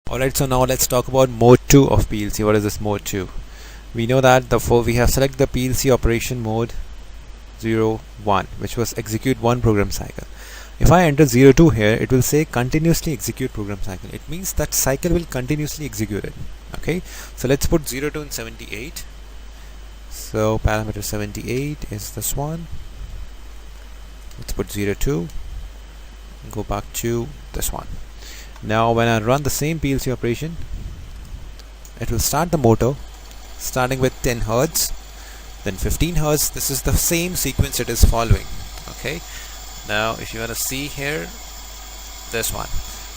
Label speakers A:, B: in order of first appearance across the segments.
A: Alright, so now let's talk about mode 2 of PLC. What is this mode 2? We know that we have selected the PLC operation mode 01, which was execute one program cycle. If I enter 02 here, it will say continuously execute program cycle. It means that cycle will continuously execute it. Okay, so let's put 02 in 78. So parameter 78 is this one. Let's put 02, go back to this one. Now when I run the same PLC operation, it will start the motor starting with 10 Hertz, then 15 Hertz. This is the same sequence it is following. Okay, now if you want to see here, this one,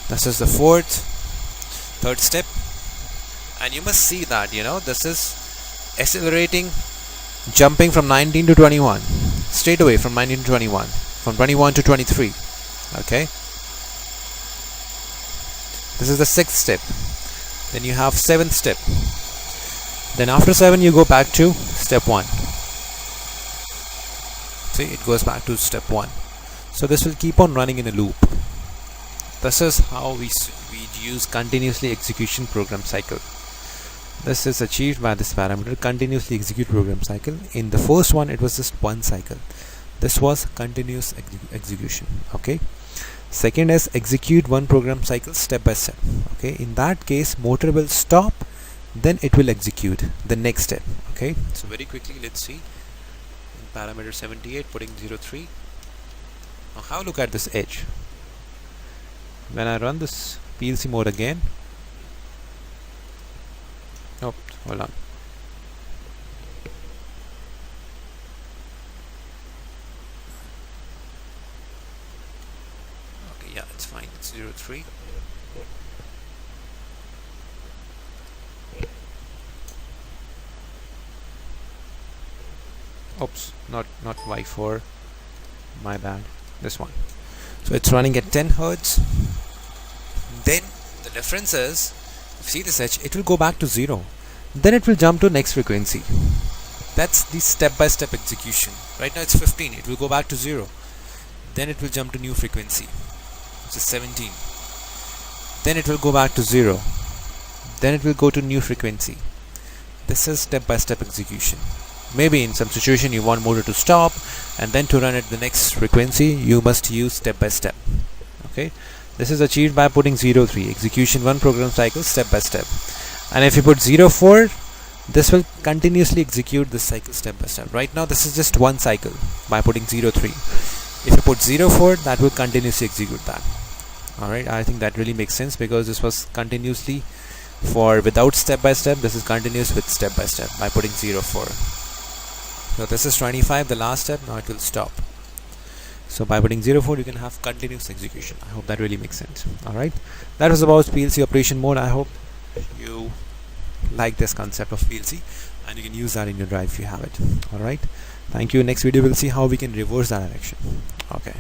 A: this is the third step, and you must see that this is accelerating, jumping from 19 to 21, straight away from 19 to 21, from 21 to 23. Okay, this is the 6th step. Then you have 7th step. Then after 7 you go back to step 1. See, it goes back to step 1. So this will keep on running in a loop. This is how we use continuously execution program cycle. This is achieved by this parameter, continuously execute program cycle. In the first one it was just one cycle. This was continuous execution. Okay, second is execute one program cycle step by step. Okay, in that case motor will stop, then it will execute the next step. Okay, so very quickly let's see. In parameter 78, putting 03. Now have a look at this edge. When I run this PLC mode again, oh, hold on. Okay, yeah, it's fine. It's 03. Oops, not Y4, my bad, this one. So it's running at 10 Hertz. Then the difference is, if you see this edge, it will go back to 0, then it will jump to next frequency. That's the step-by-step execution. Right now it's 15, it will go back to 0, then it will jump to new frequency, which is 17, then it will go back to 0, then it will go to new frequency. This is step-by-step execution. Maybe in some situation you want motor to stop, and then to run at the next frequency you must use step by step. Okay, this is achieved by putting 03, execution one program cycle step by step. And if you put 04, this will continuously execute this cycle step by step. Right now this is just one cycle by putting 03. If you put 04, that will continuously execute that. Alright, I think that really makes sense, because this was continuously for without step by step, this is continuous with step by step by putting 04. So this is 25, the last step. Now it will stop. So by putting 04 you can have continuous execution. I hope that really makes sense. Alright, that was about PLC operation mode. I hope you like this concept of PLC and you can use that in your drive if you have it. Alright, thank you. Next video we'll see how we can reverse that direction. Okay.